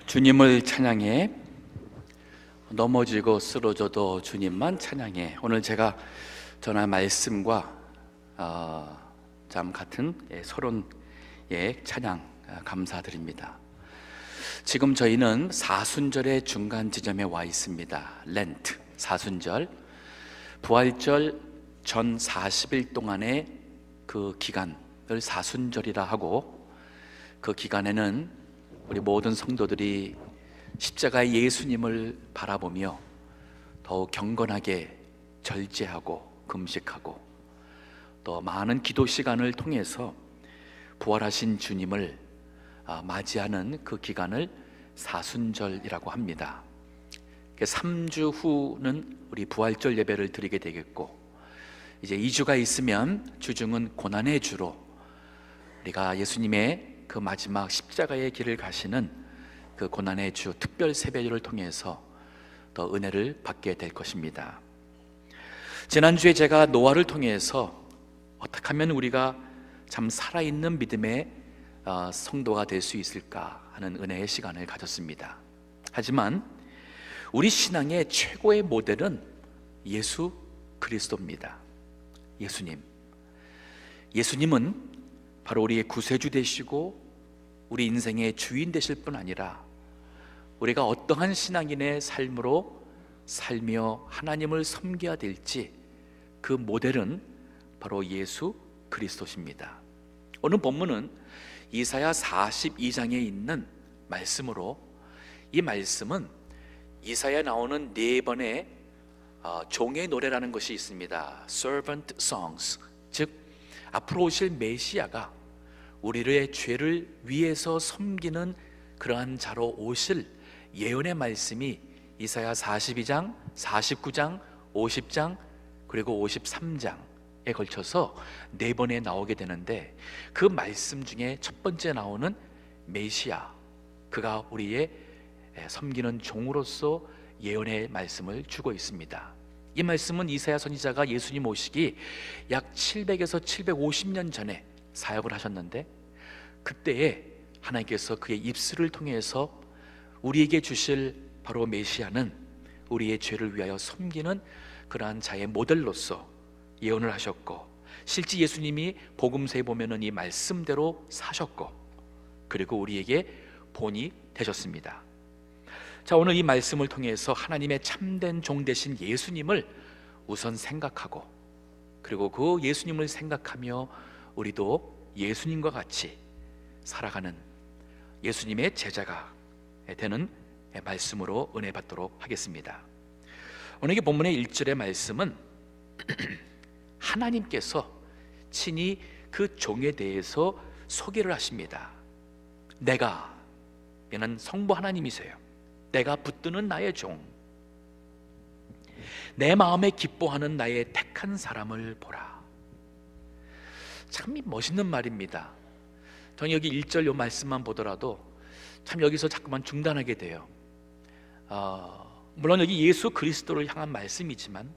주님을 찬양해. 넘어지고 쓰러져도 주님만 찬양해. 오늘 제가 전한 말씀과 참 같은 서론의 찬양 감사드립니다. 지금 저희는 사순절의 중간 지점에 와 있습니다. 렌트, 사순절, 부활절 전 40일 동안의 그 기간을 사순절이라 하고, 그 기간에는 우리 모든 성도들이 십자가의 예수님을 바라보며 더욱 경건하게 절제하고 금식하고 또 많은 기도 시간을 통해서 부활하신 주님을 맞이하는 그 기간을 사순절이라고 합니다. 3주 후는 우리 부활절 예배를 드리게 되겠고, 이제 2주가 있으면 주중은 고난의 주로 우리가 예수님의 그 마지막 십자가의 길을 가시는 그 고난의 주 특별 세배를 통해서 더 은혜를 받게 될 것입니다. 지난주에 제가 노아를 통해서 어떻게 하면 우리가 참 살아있는 믿음의 성도가 될 수 있을까 하는 은혜의 시간을 가졌습니다. 하지만 우리 신앙의 최고의 모델은 예수 그리스도입니다. 예수님은 바로 우리의 구세주 되시고 우리 인생의 주인 되실 뿐 아니라 우리가 어떠한 신앙인의 삶으로 살며 하나님을 섬겨야 될지 그 모델은 바로 예수 그리스도십니다. 오늘 본문은 이사야 42장에 있는 말씀으로, 이 말씀은 이사야에 나오는 4번의 종의 노래라는 것이 있습니다. Servant songs, 즉 앞으로 오실 메시아가 우리의 죄를 위해서 섬기는 그러한 자로 오실 예언의 말씀이 이사야 42장, 49장, 50장 그리고 53장에 걸쳐서 4번에 나오게 되는데, 그 말씀 중에 첫 번째 나오는 메시아, 그가 우리의 섬기는 종으로서 예언의 말씀을 주고 있습니다. 이 말씀은 이사야 선지자가 예수님 오시기 약 700에서 750년 전에 사역을 하셨는데, 그때에 하나님께서 그의 입술을 통해서 우리에게 주실 바로 메시아는 우리의 죄를 위하여 섬기는 그러한 자의 모델로서 예언을 하셨고, 실제 예수님이 복음서에 보면은 이 말씀대로 사셨고, 그리고 우리에게 본이 되셨습니다. 자, 오늘 이 말씀을 통해서 하나님의 참된 종 되신 예수님을 우선 생각하고, 그리고 그 예수님을 생각하며 우리도 예수님과 같이 살아가는 예수님의 제자가 되는 말씀으로 은혜 받도록 하겠습니다. 오늘 이 본문의 1절의 말씀은 하나님께서 친히 그 종에 대해서 소개를 하십니다. 내가, 얘는 성부 하나님이세요. 내가 붙드는 나의 종, 내 마음에 기뻐하는 나의 택한 사람을 보라. 참 멋있는 말입니다. 저는 여기 1절 요 말씀만 보더라도 참 여기서 자꾸만 중단하게 돼요. 물론 여기 예수 그리스도를 향한 말씀이지만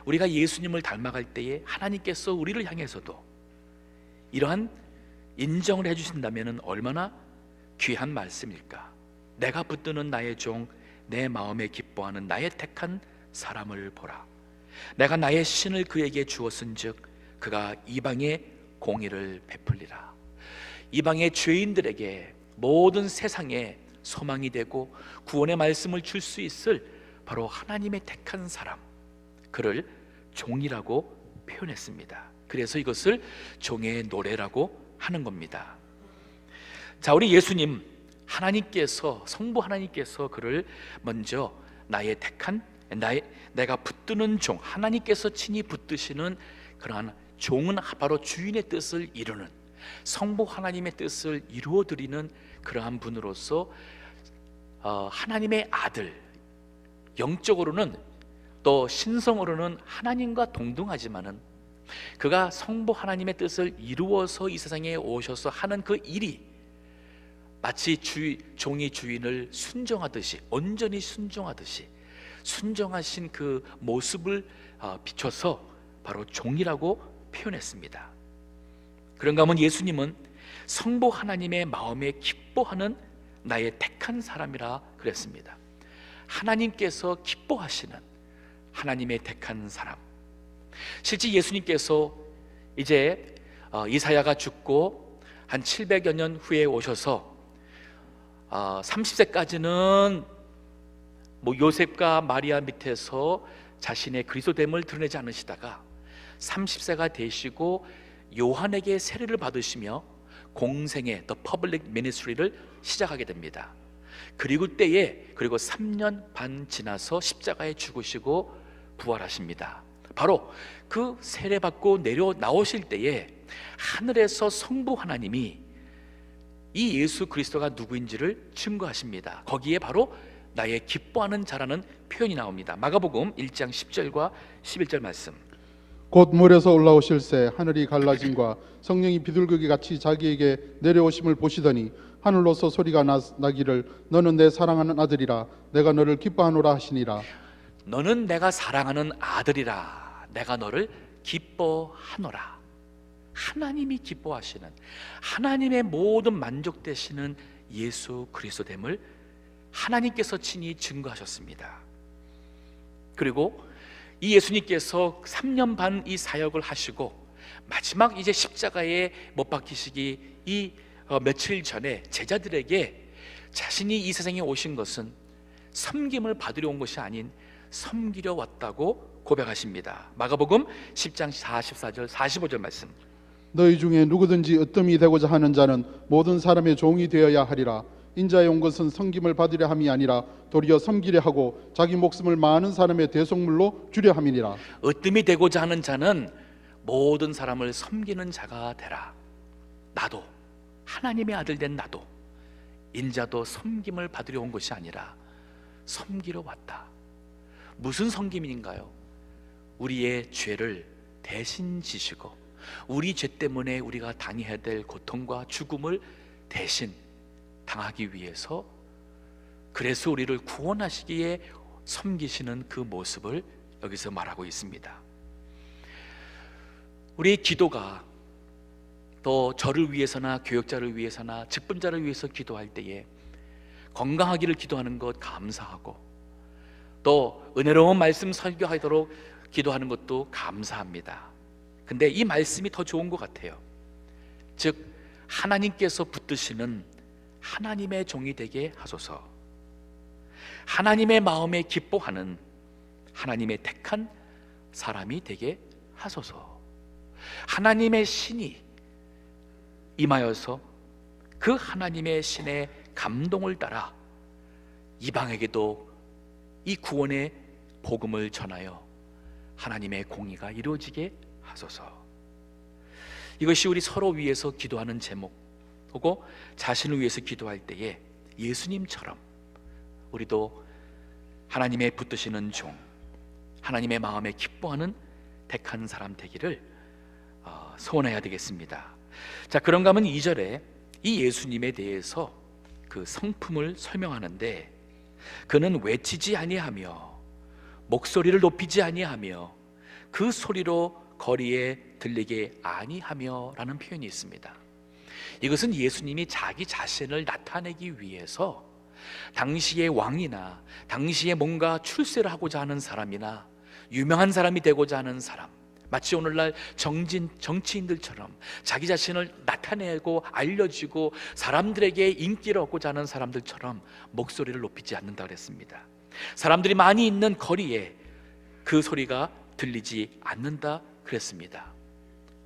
우리가 예수님을 닮아갈 때에 하나님께서 우리를 향해서도 이러한 인정을 해주신다면 얼마나 귀한 말씀일까. 내가 붙드는 나의 종, 내 마음에 기뻐하는 나의 택한 사람을 보라. 내가 나의 신을 그에게 주었은즉 그가 이방의 공의를 베풀리라. 이방의 죄인들에게 모든 세상에 소망이 되고 구원의 말씀을 줄 수 있을 바로 하나님의 택한 사람, 그를 종이라고 표현했습니다. 그래서 이것을 종의 노래라고 하는 겁니다. 자, 우리 예수님, 하나님께서, 성부 하나님께서 그를 먼저 나의 택한, 내가 붙드는 종, 하나님께서 친히 붙드시는 그러한 종은 바로 주인의 뜻을 이루는, 성부 하나님의 뜻을 이루어드리는 그러한 분으로서 하나님의 아들, 영적으로는 또 신성으로는 하나님과 동등하지만은 그가 성부 하나님의 뜻을 이루어서 이 세상에 오셔서 하는 그 일이 마치 종이 주인을 순종하듯이, 온전히 순종하듯이 순종하신 그 모습을 비춰서 바로 종이라고 표현했습니다. 그런가 하면 예수님은 성부 하나님의 마음에 기뻐하는 나의 택한 사람이라 그랬습니다. 하나님께서 기뻐하시는 하나님의 택한 사람. 실제 예수님께서 이제 이사야가 죽고 한 700여 년 후에 오셔서 30세까지는 요셉과 마리아 밑에서 자신의 그리스도됨을 드러내지 않으시다가 30세가 되시고 요한에게 세례를 받으시며 공생의 The Public Ministry를 시작하게 됩니다. 그리고 3년 반 지나서 십자가에 죽으시고 부활하십니다. 바로 그 세례받고 내려 나오실 때에 하늘에서 성부 하나님이 이 예수 그리스도가 누구인지를 증거하십니다. 거기에 바로 나의 기뻐하는 자라는 표현이 나옵니다. 마가복음 1장 10절과 11절 말씀. 곧 물에서 올라오실새 하늘이 갈라짐과 성령이 비둘기같이 같이 자기에게 내려오심을 보시더니 하늘로서 소리가 나기를 너는 내 사랑하는 아들이라 내가 너를 기뻐하노라 하시니라. 너는 내가 사랑하는 아들이라 내가 너를 기뻐하노라. 하나님이 기뻐하시는, 하나님의 모든 만족되시는 예수 그리스도됨을 하나님께서 친히 증거하셨습니다. 그리고 이 예수님께서 3년 반 이 사역을 하시고 마지막 이제 십자가에 못 박히시기 이 며칠 전에 제자들에게 자신이 이 세상에 오신 것은 섬김을 받으려 온 것이 아닌 섬기려 왔다고 고백하십니다. 마가복음 10장 44절 45절 말씀. 너희 중에 누구든지 으뜸이 되고자 하는 자는 모든 사람의 종이 되어야 하리라. 인자에 온 것은 섬김을 받으려 함이 아니라 도리어 섬기려 하고 자기 목숨을 많은 사람의 대속물로 주려 함이니라. 으뜸이 되고자 하는 자는 모든 사람을 섬기는 자가 되라. 나도, 하나님의 아들 된 나도, 인자도 섬김을 받으려 온 것이 아니라 섬기러 왔다. 무슨 섬김인가요? 우리의 죄를 대신 지시고 우리 죄 때문에 우리가 당해야 될 고통과 죽음을 대신 당하기 위해서, 그래서 우리를 구원하시기에 섬기시는 그 모습을 여기서 말하고 있습니다. 우리 기도가 또 저를 위해서나 교역자를 위해서나 직분자를 위해서 기도할 때에 건강하기를 기도하는 것 감사하고, 또 은혜로운 말씀 설교하도록 기도하는 것도 감사합니다. 근데 이 말씀이 더 좋은 것 같아요. 즉 하나님께서 붙드시는 하나님의 종이 되게 하소서. 하나님의 마음에 기뻐하는 하나님의 택한 사람이 되게 하소서. 하나님의 신이 임하여서 그 하나님의 신의 감동을 따라 이방에게도 이 구원의 복음을 전하여 하나님의 공의가 이루어지게 하소서. 이것이 우리 서로 위해서 기도하는 제목, 혹은 자신을 위해서 기도할 때에 예수님처럼 우리도 하나님의 붙드시는 종, 하나님의 마음에 기뻐하는 택한 사람 되기를 소원해야 되겠습니다. 자, 그런가 하면 2절에 이 예수님에 대해서 그 성품을 설명하는데, 그는 외치지 아니하며 목소리를 높이지 아니하며 그 소리로 거리에 들리게 아니하며 라는 표현이 있습니다. 이것은 예수님이 자기 자신을 나타내기 위해서 당시의 왕이나 당시에 뭔가 출세를 하고자 하는 사람이나 유명한 사람이 되고자 하는 사람, 마치 오늘날 정치인들처럼 자기 자신을 나타내고 알려지고 사람들에게 인기를 얻고자 하는 사람들처럼 목소리를 높이지 않는다 그랬습니다. 사람들이 많이 있는 거리에 그 소리가 들리지 않는다 그랬습니다.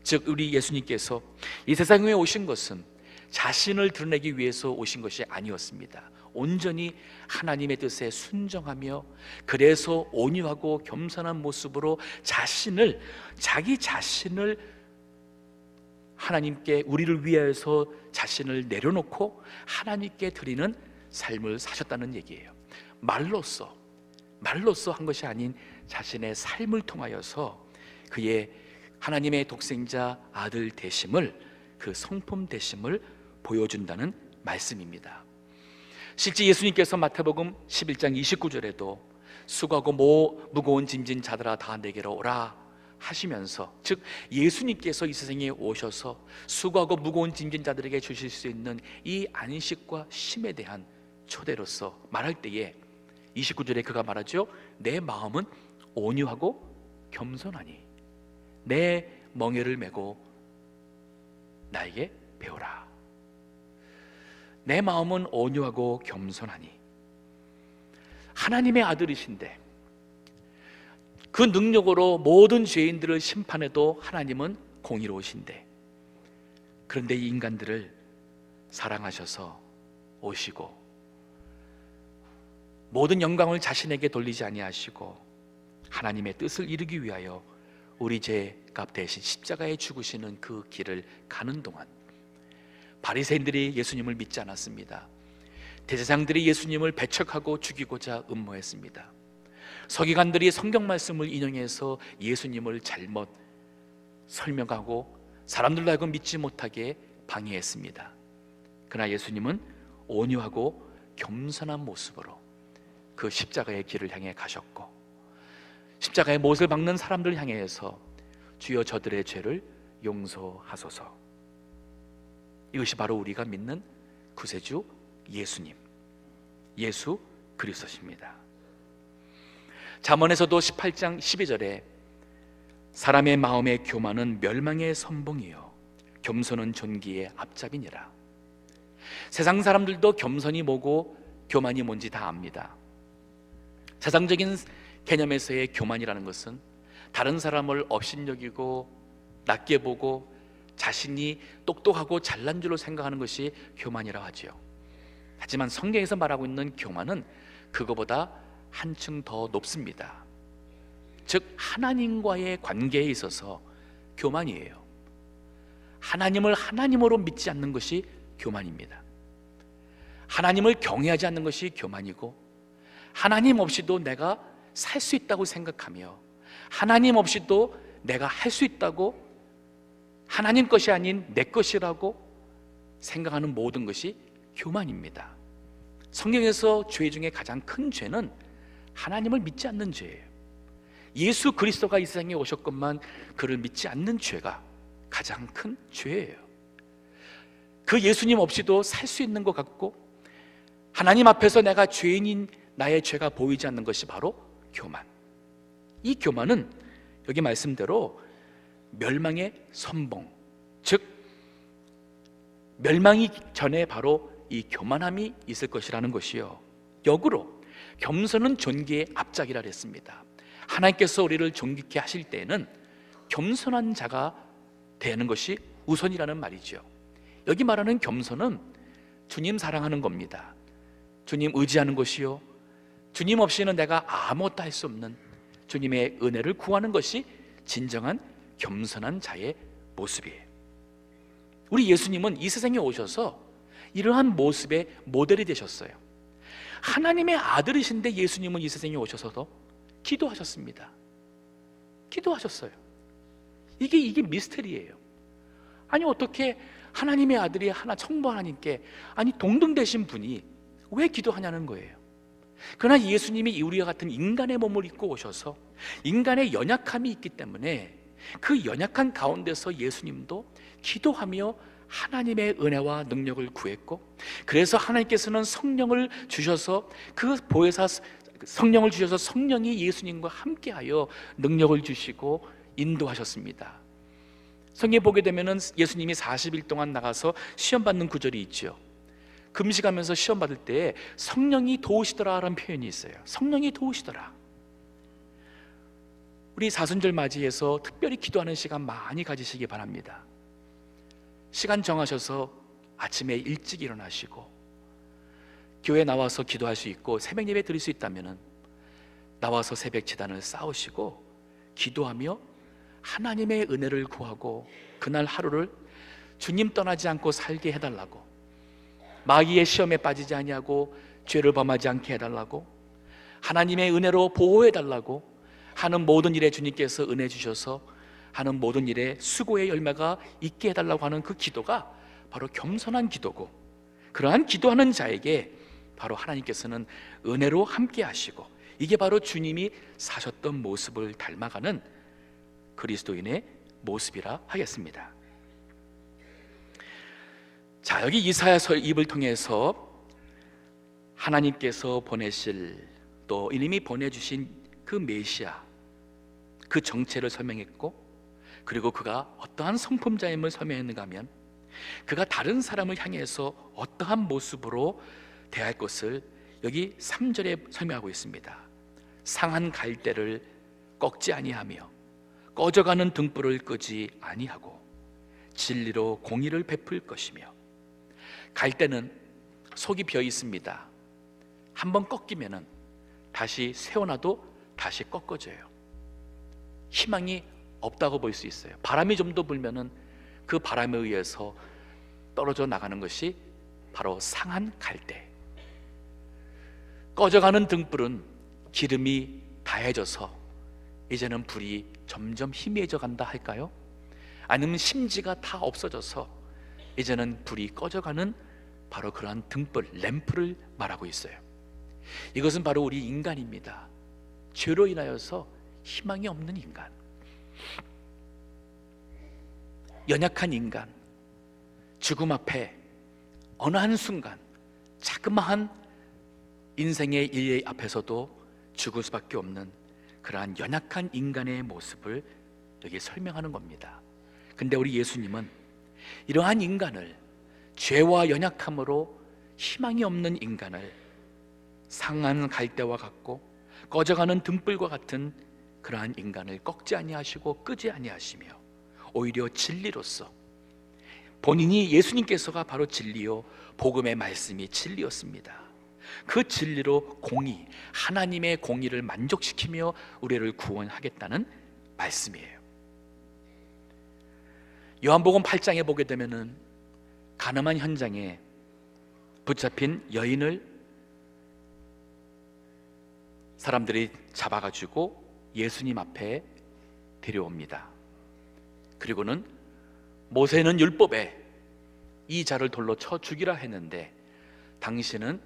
즉 우리 예수님께서 이 세상에 오신 것은 자신을 드러내기 위해서 오신 것이 아니었습니다. 온전히 하나님의 뜻에 순종하며, 그래서 온유하고 겸손한 모습으로 자기 자신을 하나님께, 우리를 위하여서 자신을 내려놓고 하나님께 드리는 삶을 사셨다는 얘기예요. 말로써 한 것이 아닌 자신의 삶을 통하여서 그의 하나님의 독생자 아들 되심을, 그 성품 되심을 보여준다는 말씀입니다. 실제 예수님께서 마태복음 11장 29절에도 수고하고 무거운 짐진 자들아 다 내게로 오라 하시면서, 즉 예수님께서 이 세상에 오셔서 수고하고 무거운 짐진 자들에게 주실 수 있는 이 안식과 쉼에 대한 초대로서 말할 때에 29절에 그가 말하죠. 내 마음은 온유하고 겸손하니 내 멍에를 메고 나에게 배우라. 내 마음은 온유하고 겸손하니, 하나님의 아들이신데 그 능력으로 모든 죄인들을 심판해도 하나님은 공의로우신데, 그런데 이 인간들을 사랑하셔서 오시고 모든 영광을 자신에게 돌리지 아니하시고 하나님의 뜻을 이루기 위하여 우리 죄값 대신 십자가에 죽으시는 그 길을 가는 동안 바리새인들이 예수님을 믿지 않았습니다. 대제사장들이 예수님을 배척하고 죽이고자 음모했습니다. 서기관들이 성경 말씀을 인용해서 예수님을 잘못 설명하고 사람들로 하여금 믿지 못하게 방해했습니다. 그러나 예수님은 온유하고 겸손한 모습으로 그 십자가의 길을 향해 가셨고, 십자가의 못을 박는 사람들 향해서 주여 저들의 죄를 용서하소서. 이것이 바로 우리가 믿는 구세주 예수님, 예수 그리스도십니다. 잠언에서도 18장 12절에 사람의 마음의 교만은 멸망의 선봉이요 겸손은 존귀의 앞잡이니라. 세상 사람들도 겸손이 뭐고 교만이 뭔지 다 압니다. 세상적인 개념에서의 교만이라는 것은 다른 사람을 업신여기고 낮게 보고 자신이 똑똑하고 잘난 줄로 생각하는 것이 교만이라고 하지요. 하지만 성경에서 말하고 있는 교만은 그거보다 한층 더 높습니다. 즉 하나님과의 관계에 있어서 교만이에요. 하나님을 하나님으로 믿지 않는 것이 교만입니다. 하나님을 경외하지 않는 것이 교만이고, 하나님 없이도 내가 살 수 있다고 생각하며 하나님 없이도 내가 할 수 있다고, 하나님 것이 아닌 내 것이라고 생각하는 모든 것이 교만입니다. 성경에서 죄 중에 가장 큰 죄는 하나님을 믿지 않는 죄예요. 예수 그리스도가 이 세상에 오셨건만 그를 믿지 않는 죄가 가장 큰 죄예요. 그 예수님 없이도 살 수 있는 것 같고, 하나님 앞에서 내가 죄인인 나의 죄가 보이지 않는 것이 바로 교만. 이 교만은 여기 말씀대로 멸망의 선봉, 즉 멸망이 전에 바로 이 교만함이 있을 것이라는 것이요, 역으로 겸손은 존귀의 앞짝이라 했습니다. 하나님께서 우리를 존귀케 하실 때에는 겸손한 자가 되는 것이 우선이라는 말이죠. 여기 말하는 겸손은 주님 사랑하는 겁니다. 주님 의지하는 것이요, 주님 없이는 내가 아무것도 할 수 없는 주님의 은혜를 구하는 것이 진정한 겸손한 자의 모습이에요. 우리 예수님은 이 세상에 오셔서 이러한 모습의 모델이 되셨어요. 하나님의 아들이신데 예수님은 이 세상에 오셔서도 기도하셨습니다. 기도하셨어요. 이게 미스터리예요. 아니 어떻게 하나님의 아들이 하나 천부 하나님께, 아니 동등되신 분이 왜 기도하냐는 거예요. 그러나 예수님이 우리와 같은 인간의 몸을 입고 오셔서 인간의 연약함이 있기 때문에 그 연약한 가운데서 예수님도 기도하며 하나님의 은혜와 능력을 구했고, 그래서 하나님께서는 성령을 주셔서 그 보혜사 성령을 주셔서 성령이 예수님과 함께하여 능력을 주시고 인도하셨습니다. 성경에 보게 되면 예수님이 40일 동안 나가서 시험 받는 구절이 있죠. 금식하면서 시험 받을 때 성령이 도우시더라라는 표현이 있어요. 성령이 도우시더라. 우리 사순절 맞이해서 특별히 기도하는 시간 많이 가지시기 바랍니다. 시간 정하셔서 아침에 일찍 일어나시고 교회 나와서 기도할 수 있고 새벽 예배 드릴 수 있다면 나와서 새벽 제단을 쌓으시고 기도하며 하나님의 은혜를 구하고 그날 하루를 주님 떠나지 않고 살게 해달라고, 마귀의 시험에 빠지지 아니하고 죄를 범하지 않게 해달라고, 하나님의 은혜로 보호해달라고 하는 모든 일에 주님께서 은혜 주셔서 하는 모든 일에 수고의 열매가 있게 해달라고 하는 그 기도가 바로 겸손한 기도고, 그러한 기도하는 자에게 바로 하나님께서는 은혜로 함께 하시고, 이게 바로 주님이 사셨던 모습을 닮아가는 그리스도인의 모습이라 하겠습니다. 자, 여기 이사야서 입을 통해서 하나님께서 보내실, 또 이님이 보내주신 그 메시아, 그 정체를 설명했고, 그리고 그가 어떠한 성품자임을 설명했는가 하면 그가 다른 사람을 향해서 어떠한 모습으로 대할 것을 여기 3절에 설명하고 있습니다. 상한 갈대를 꺾지 아니하며 꺼져가는 등불을 끄지 아니하고 진리로 공의를 베풀 것이며. 갈대는 속이 비어 있습니다. 한번 꺾이면은 다시 세워놔도 다시 꺾어져요. 희망이 없다고 볼 수 있어요. 바람이 좀 더 불면은 그 바람에 의해서 떨어져 나가는 것이 바로 상한 갈대. 꺼져가는 등불은 기름이 다해져서 이제는 불이 점점 희미해져 간다 할까요? 아니면 심지가 다 없어져서 이제는 불이 꺼져가는 바로 그러한 등불, 램프를 말하고 있어요. 이것은 바로 우리 인간입니다. 죄로 인하여서 희망이 없는 인간, 연약한 인간, 죽음 앞에 어느 한순간 자그마한 인생의 일 앞에서도 죽을 수밖에 없는 그러한 연약한 인간의 모습을 여기 설명하는 겁니다. 근데 우리 예수님은 이러한 인간을, 죄와 연약함으로 희망이 없는 인간을 상한 갈대와 같고 꺼져가는 등불과 같은 그러한 인간을 꺾지 아니하시고 끄지 아니하시며 오히려 진리로서, 본인이 예수님께서가 바로 진리요 복음의 말씀이 진리였습니다. 그 진리로 공의, 하나님의 공의를 만족시키며 우리를 구원하겠다는 말씀이에요. 요한복음 8장에 보게 되면은 가늠한 현장에 붙잡힌 여인을 사람들이 잡아가지고 예수님 앞에 데려옵니다. 그리고는 모세는 율법에 이 자를 돌로 쳐 죽이라 했는데 당신은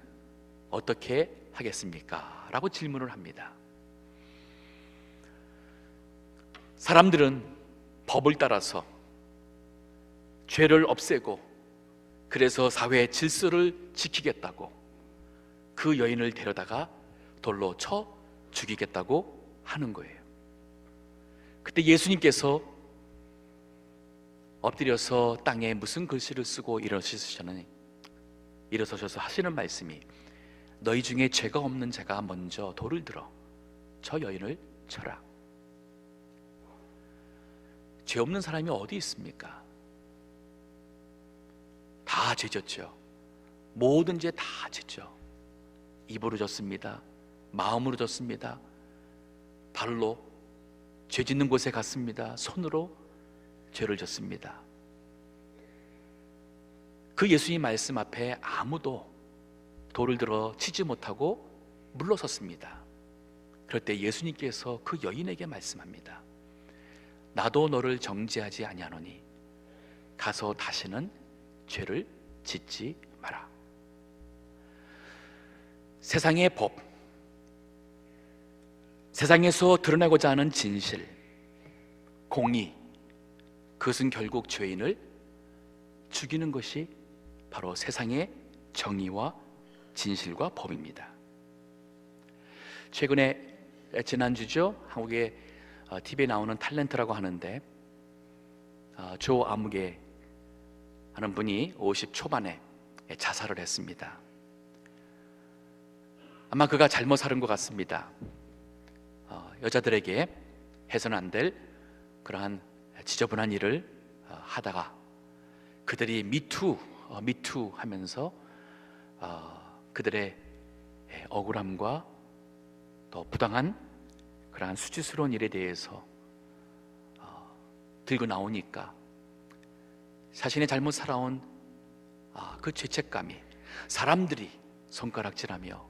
어떻게 하겠습니까? 라고 질문을 합니다. 사람들은 법을 따라서 죄를 없애고 그래서 사회의 질서를 지키겠다고 그 여인을 데려다가 돌로 쳐 죽이겠다고 하는 거예요. 그때 예수님께서 엎드려서 땅에 무슨 글씨를 쓰고 일어서셔서 하시는 말씀이, 너희 중에 죄가 없는 자가 먼저 돌을 들어 저 여인을 쳐라. 죄 없는 사람이 어디 있습니까? 다 죄졌죠. 모든 죄 다 죄죠. 입으로 졌습니다. 마음으로 졌습니다. 발로 죄 짓는 곳에 갔습니다. 손으로 죄를 졌습니다. 그 예수님 말씀 앞에 아무도 돌을 들어 치지 못하고 물러섰습니다. 그럴 때 예수님께서 그 여인에게 말씀합니다. 나도 너를 정죄하지 아니하노니 가서 다시는 죄를 짓지 마라. 세상의 법, 세상에서 드러내고자 하는 진실, 공의, 그것은 결국 죄인을 죽이는 것이 바로 세상의 정의와 진실과 법입니다. 최근에 지난주죠, 한국의 TV에 나오는 탤런트라고 하는데 조 아무개 하는 분이 50 초반에 자살을 했습니다. 아마 그가 잘못 살은 것 같습니다. 여자들에게 해서는 안 될 그러한 지저분한 일을 하다가 그들이 미투 하면서 그들의 억울함과 또 부당한 그러한 수치스러운 일에 대해서 들고 나오니까 자신의 잘못 살아온 그 죄책감이 사람들이 손가락질하며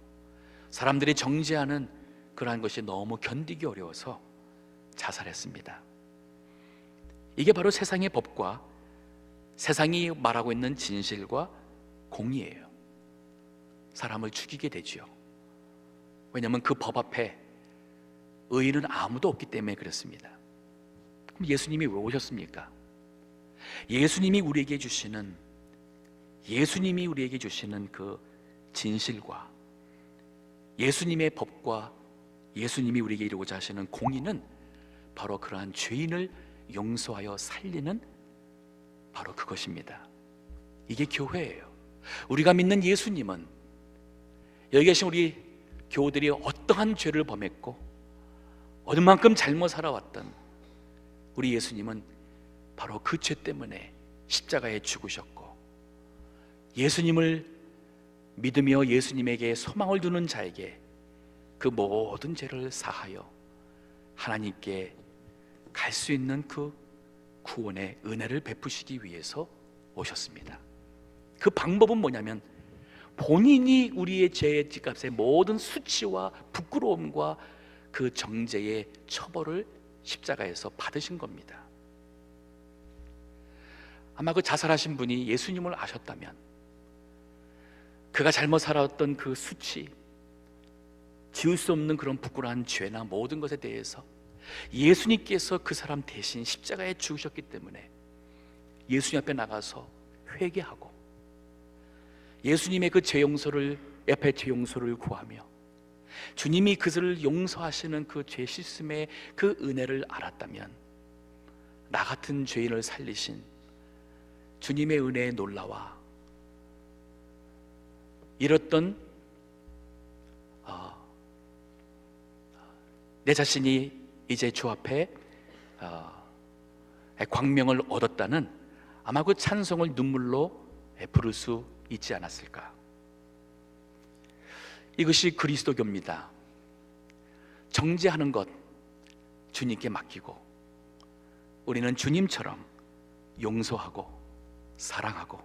사람들이 정죄하는 그러한 것이 너무 견디기 어려워서 자살했습니다. 이게 바로 세상의 법과 세상이 말하고 있는 진실과 공의예요. 사람을 죽이게 되지요. 왜냐하면 그 법 앞에 의인은 아무도 없기 때문에 그렇습니다. 그럼 예수님이 왜 오셨습니까? 예수님이 우리에게 주시는 그 진실과 예수님의 법과 예수님이 우리에게 이루고자 하시는 공의는 바로 그러한 죄인을 용서하여 살리는 바로 그것입니다. 이게 교회예요. 우리가 믿는 예수님은 여기 계신 우리 교우들이 어떠한 죄를 범했고 얼만큼 잘못 살아왔던 우리 예수님은 바로 그 죄 때문에 십자가에 죽으셨고, 예수님을 믿으며 예수님에게 소망을 두는 자에게 그 모든 죄를 사하여 하나님께 갈 수 있는 그 구원의 은혜를 베푸시기 위해서 오셨습니다. 그 방법은 뭐냐면 본인이 우리의 죄의 값의 모든 수치와 부끄러움과 그 정죄의 처벌을 십자가에서 받으신 겁니다. 아마 그 자살하신 분이 예수님을 아셨다면 그가 잘못 살아왔던 그 수치, 지울 수 없는 그런 부끄러운 죄나 모든 것에 대해서 예수님께서 그 사람 대신 십자가에 죽으셨기 때문에 예수님 앞에 나가서 회개하고 예수님의 그 죄 용서를 구하며 주님이 그들을 용서하시는 그 죄 씻음의 그 은혜를 알았다면 나 같은 죄인을 살리신 주님의 은혜에 놀라와 이랬던 내 자신이 이제 주 앞에 광명을 얻었다는 아마 그 찬송을 눈물로 부를 수 있지 않았을까. 이것이 그리스도교입니다. 정죄하는 것 주님께 맡기고 우리는 주님처럼 용서하고 사랑하고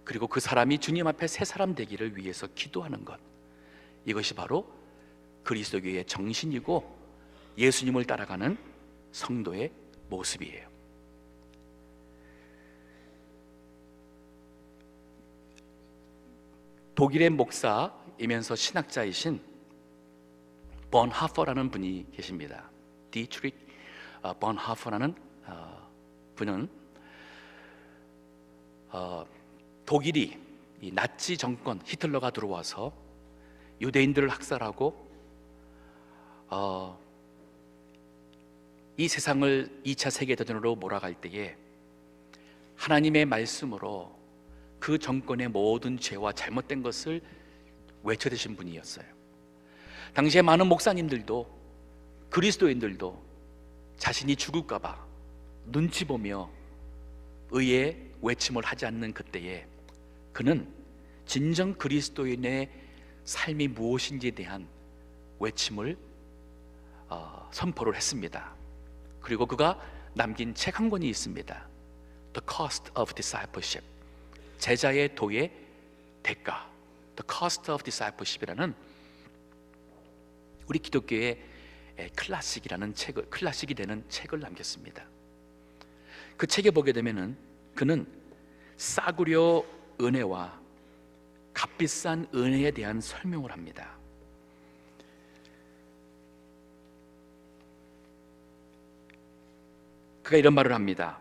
그리고 그 사람이 주님 앞에 새 사람 되기를 위해서 기도하는 것, 이것이 바로 그리스도교의 정신이고 예수님을 따라가는 성도의 모습이에요. 독일의 목사이면서 신학자이신 번하퍼라는 분이 계십니다. 디트릭 번하퍼라는 분은 독일이 이 나치 정권 히틀러가 들어와서 유대인들을 학살하고 이 세상을 2차 세계대전으로 몰아갈 때에 하나님의 말씀으로 그 정권의 모든 죄와 잘못된 것을 외쳐대신 분이었어요. 당시에 많은 목사님들도 그리스도인들도 자신이 죽을까 봐 눈치 보며 의의 외침을 하지 않는 그때에 그는 진정 그리스도인의 삶이 무엇인지에 대한 외침을 선포를 했습니다. 그리고 그가 남긴 책 한 권이 있습니다. The Cost of Discipleship, 제자의 도의 대가. The Cost of Discipleship이라는 우리 기독교의 클래식이 되는 책을 남겼습니다. 그 책에 보게 되면은 그는 싸구려 은혜와 값비싼 은혜에 대한 설명을 합니다. 그가 이런 말을 합니다.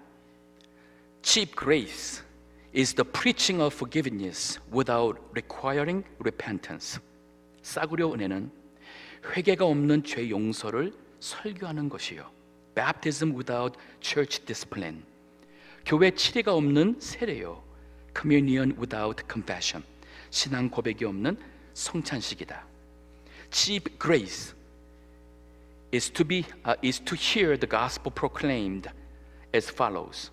Cheap grace is the preaching of forgiveness without requiring repentance. 싸구려 은혜는 회개가 없는 죄 용서를 설교하는 것이요, Baptism without church discipline. 교회 치리가 없는 세례요, Communion without confession. 신앙 고백이 없는 성찬식이다. Cheap grace is to hear the gospel proclaimed as follows.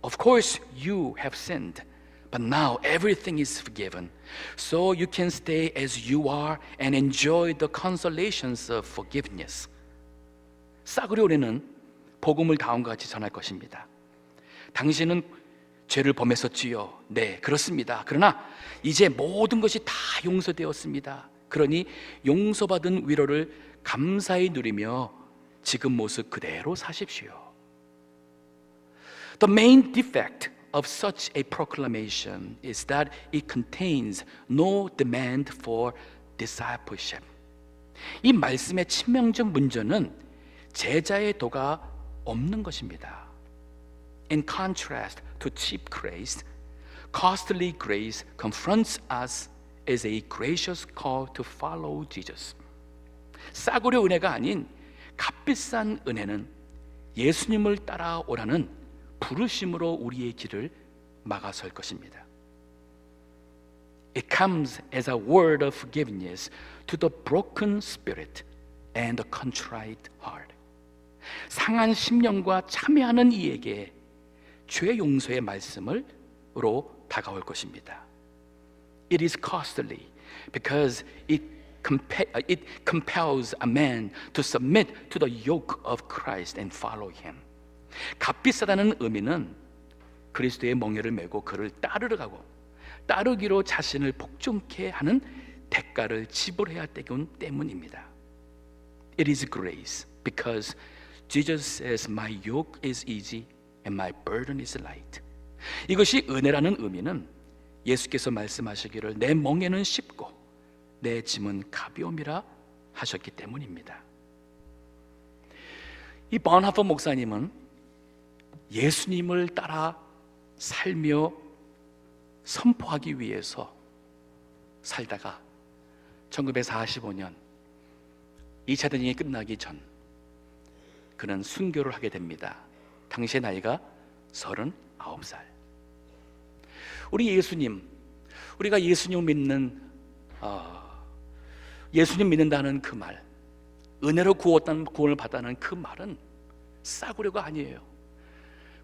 Of course you have sinned, but now everything is forgiven. So you can stay as you are and enjoy the consolations of forgiveness. 싸구려 은혜는 복음을 다음과 같이 전할 것입니다. 당신은 죄를 범했었지요. 네, 그렇습니다. 그러나 이제 모든 것이 다 용서되었습니다. 그러니 용서받은 위로를 감사히 누리며 지금 모습 그대로 사십시오. The main defect of such a proclamation is that it contains no demand for discipleship. 이 말씀의 치명적 문제는 제자의 도가 없는 것입니다. In contrast to cheap grace, costly grace confronts us as a gracious call to follow Jesus. 싸구려 은혜가 아닌 값비싼 은혜는 예수님을 따라오라는 부르심으로 우리의 길을 막아설 것입니다. It comes as a word of forgiveness to the broken spirit and the contrite heart. 상한 심령과 참회하는 이에게 죄 용서의 말씀으로 다가올 것입니다. It is costly because it compels a man to submit to the yoke of Christ and follow him. 값비싸다는 의미는 그리스도의 멍에를 메고 그를 따르기로 자신을 복종케 하는 대가를 지불해야 되기 때문입니다. It is grace because Jesus says, "My yoke is easy and my burden is light." 이것이 은혜라는 의미는 예수께서 말씀하시기를 내 멍에는 쉽고 내 짐은 가벼움이라 하셨기 때문입니다. 이 번하퍼 목사님은 예수님을 따라 살며 선포하기 위해서 살다가 1945년 2차 대전이 끝나기 전 그는 순교를 하게 됩니다. 당시의 나이가 39살. 우리가 예수님 믿는다는 그 말, 은혜로 구원을 받다는 그 말은 싸구려가 아니에요.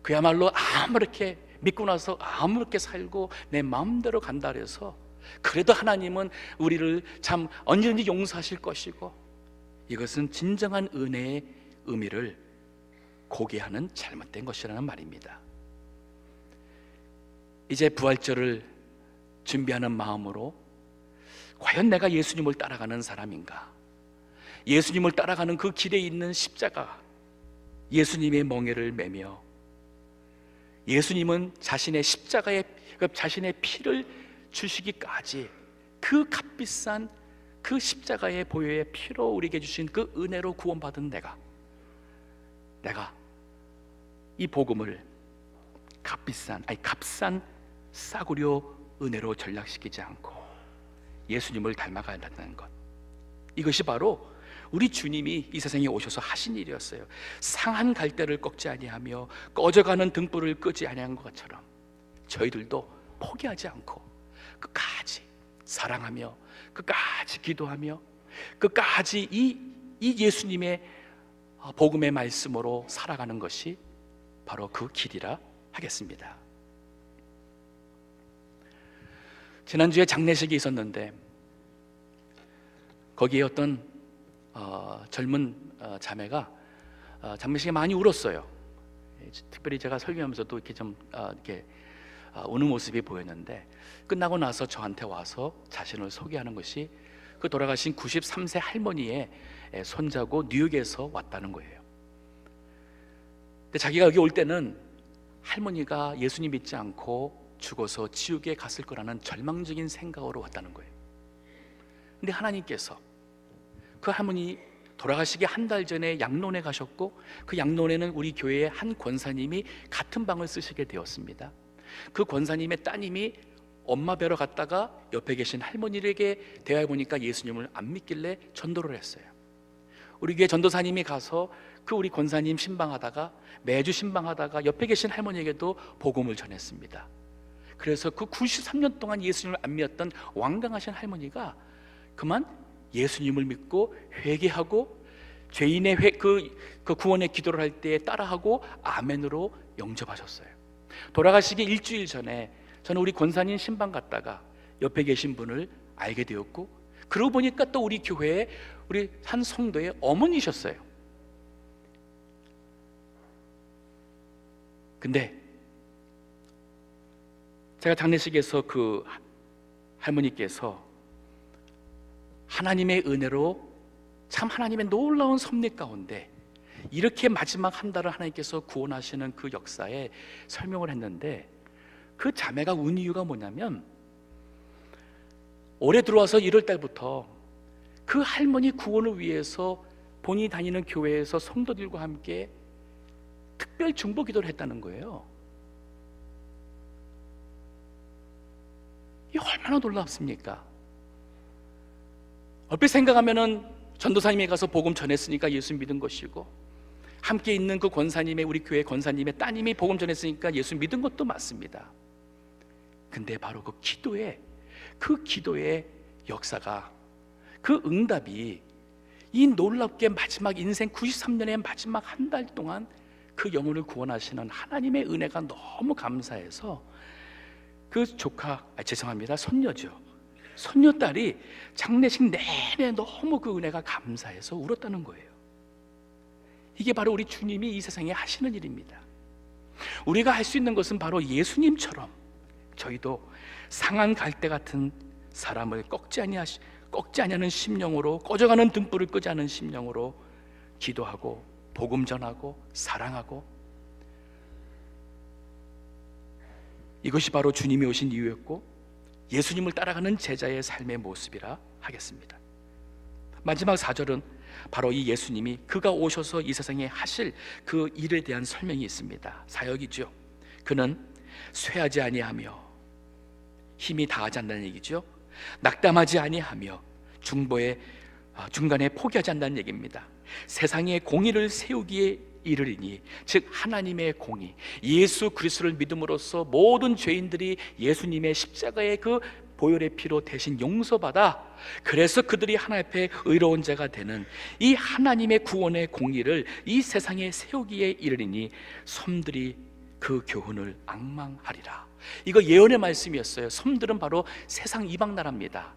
그야말로 아무렇게 믿고 나서 아무렇게 살고 내 마음대로 간다 해서 그래도 하나님은 우리를 참 언제든지 용서하실 것이고, 이것은 진정한 은혜의 의미를 고개하는 잘못된 것이라는 말입니다. 이제 부활절을 준비하는 마음으로 과연 내가 예수님을 따라가는 사람인가? 예수님을 따라가는 그 길에 있는 십자가, 예수님의 멍에를 매며 예수님은 자신의 십자가에 자신의 피를 주시기까지 그 값비싼 그 십자가의 보혈의 피로 우리에게 주신 그 은혜로 구원받은 내가 이 복음을 값싼 싸구려 은혜로 전락시키지 않고 예수님을 닮아가야 한다는 것, 이것이 바로 우리 주님이 이 세상에 오셔서 하신 일이었어요. 상한 갈대를 꺾지 아니하며 꺼져가는 등불을 끄지 아니한 것처럼 저희들도 포기하지 않고 끝까지 사랑하며 끝까지 기도하며 끝까지 이 예수님의 복음의 말씀으로 살아가는 것이 바로 그 길이라 하겠습니다. 지난주에 장례식이 있었는데 거기에 어떤 젊은 자매가 장례식에 많이 울었어요. 특별히 제가 설교하면서도 이렇게 좀 우는 모습이 보였는데, 끝나고 나서 저한테 와서 자신을 소개하는 것이 그 돌아가신 93세 할머니의 손자고 뉴욕에서 왔다는 거예요. 근데 자기가 여기 올 때는 할머니가 예수님 믿지 않고 죽어서 지옥에 갔을 거라는 절망적인 생각으로 왔다는 거예요. 근데 하나님께서 그 할머니 돌아가시기 한 달 전에 양론에 가셨고, 그 양론에는 우리 교회의 한 권사님이 같은 방을 쓰시게 되었습니다. 그 권사님의 따님이 엄마 뵈러 갔다가 옆에 계신 할머니에게 대화해 보니까 예수님을 안 믿길래 전도를 했어요. 우리 교회 전도사님이 가서 그 우리 권사님 매주 신방하다가 옆에 계신 할머니에게도 복음을 전했습니다. 그래서 그 93년 동안 예수님을 안 믿었던 완강하신 할머니가 그만 예수님을 믿고 회개하고 죄인의 그 구원의 기도를 할 때 따라하고 아멘으로 영접하셨어요. 돌아가시기 일주일 전에 저는 우리 권사님 신방 갔다가 옆에 계신 분을 알게 되었고, 그러고 보니까 또 우리 교회에 우리 한 성도의 어머니셨어요. 근데 제가 장례식에서 그 할머니께서 하나님의 은혜로 참 하나님의 놀라운 섭리 가운데 이렇게 마지막 한 달을 하나님께서 구원하시는 그 역사에 설명을 했는데, 그 자매가 운 이유가 뭐냐면 올해 들어와서 1월 달부터 그 할머니 구원을 위해서 본인이 다니는 교회에서 성도들과 함께 특별 중보 기도를 했다는 거예요. 이 얼마나 놀랍습니까? 얼핏 생각하면은 전도사님이 가서 복음 전했으니까 예수 믿은 것이고, 함께 있는 그 권사님의, 우리 교회 권사님의 따님이 복음 전했으니까 예수 믿은 것도 맞습니다. 근데 바로 그 기도의 역사가, 그 응답이 이 놀랍게 마지막 인생 93년의 마지막 한 달 동안 그 영혼을 구원하시는 하나님의 은혜가 너무 감사해서 그 손녀딸이 장례식 내내 너무 그 은혜가 감사해서 울었다는 거예요. 이게 바로 우리 주님이 이 세상에 하시는 일입니다. 우리가 할 수 있는 것은 바로 예수님처럼 저희도 상한 갈대 같은 사람을 꺾지 아니하는 심령으로, 꺼져가는 등불을 끄지 않은 심령으로 기도하고 복음 전하고 사랑하고, 이것이 바로 주님이 오신 이유였고 예수님을 따라가는 제자의 삶의 모습이라 하겠습니다. 마지막 4절은 바로 이 예수님이 그가 오셔서 이 세상에 하실 그 일에 대한 설명이 있습니다. 사역이죠. 그는 쇠하지 아니하며, 힘이 다하지 않는다는 얘기죠. 낙담하지 아니하며 중간에 포기하지 않는다는 얘기입니다. 세상의 공의를 세우기에 이르리니, 즉 하나님의 공의, 예수 그리스도를 믿음으로써 모든 죄인들이 예수님의 십자가의 그 보혈의 피로 대신 용서받아, 그래서 그들이 하나님 앞에 의로운 자가 되는 이 하나님의 구원의 공의를 이 세상에 세우기에 이르리니 섬들이 그 교훈을 앙망하리라. 이거 예언의 말씀이었어요. 섬들은 바로 세상 이방 나라입니다.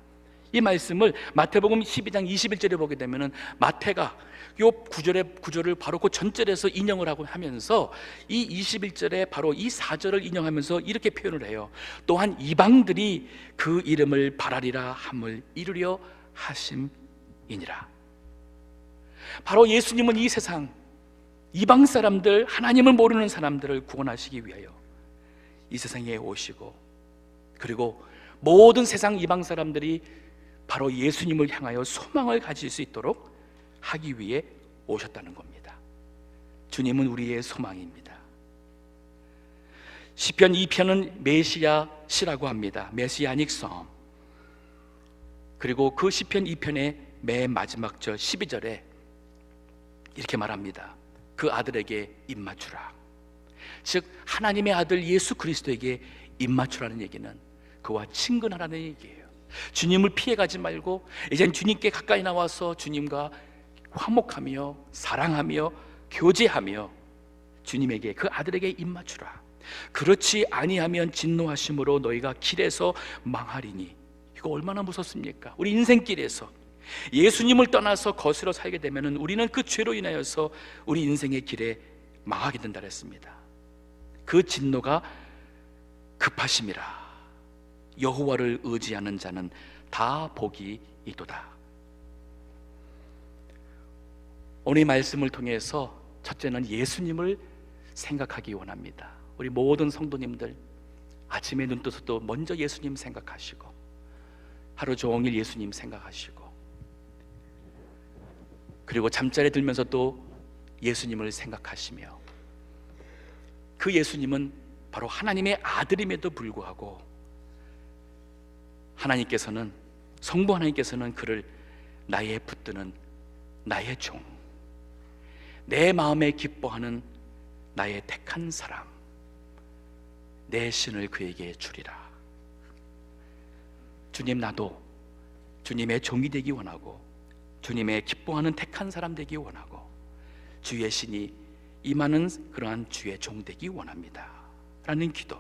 이 말씀을 마태복음 12장 21절에 보게 되면은 마태가 요 구절을 바로 그 전절에서 인용을 하면서 이 21절에 바로 이 4절을 인용하면서 이렇게 표현을 해요. 또한 이방들이 그 이름을 바라리라 함을 이루려 하심이니라. 바로 예수님은 이 세상 이방 사람들, 하나님을 모르는 사람들을 구원하시기 위하여 이 세상에 오시고, 그리고 모든 세상 이방 사람들이 바로 예수님을 향하여 소망을 가질 수 있도록 하기 위해 오셨다는 겁니다. 주님은 우리의 소망입니다. 시편 2편은 메시아시라고 합니다. 메시아닉 성. 그리고 그 시편 2편의 맨 마지막 절 12절에 이렇게 말합니다. 그 아들에게 입맞추라. 즉 하나님의 아들 예수 그리스도에게 입맞추라는 얘기는 그와 친근하라는 얘기예요. 주님을 피해가지 말고 이젠 주님께 가까이 나와서 주님과 화목하며 사랑하며 교제하며 주님에게, 그 아들에게 입맞추라. 그렇지 아니하면 진노하심으로 너희가 길에서 망하리니. 이거 얼마나 무섭습니까? 우리 인생길에서 예수님을 떠나서 거스러 살게 되면 우리는 그 죄로 인하여서 우리 인생의 길에 망하게 된다 했습니다. 그 진노가 급하심이라. 여호와를 의지하는 자는 다 복이 있도다. 오늘 말씀을 통해서 첫째는 예수님을 생각하기 원합니다. 우리 모든 성도님들 아침에 눈 떠서도 먼저 예수님 생각하시고, 하루 종일 예수님 생각하시고, 그리고 잠자리에 들면서 또 예수님을 생각하시며, 그 예수님은 바로 하나님의 아들임에도 불구하고 하나님께서는, 성부 하나님께서는 그를 나의 붙드는 나의 종, 내 마음에 기뻐하는 나의 택한 사람, 내 신을 그에게 주리라. 주님, 나도 주님의 종이 되기 원하고 주님의 기뻐하는 택한 사람 되기 원하고 주의 신이 임하는 그러한 주의 종 되기 원합니다 라는 기도.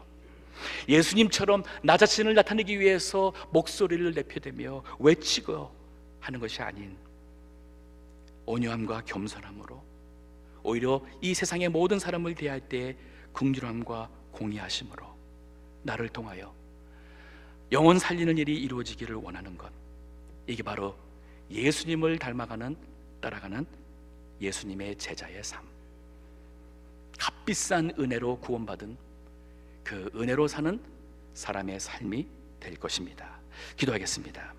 예수님처럼 나 자신을 나타내기 위해서 목소리를 내펴대며 외치고 하는 것이 아닌 온유함과 겸손함으로, 오히려 이 세상의 모든 사람을 대할 때 긍휼함과 공의하심으로 나를 통하여 영혼 살리는 일이 이루어지기를 원하는 것, 이게 바로 예수님을 따라가는 예수님의 제자의 삶, 값비싼 은혜로 구원받은 그 은혜로 사는 사람의 삶이 될 것입니다. 기도하겠습니다.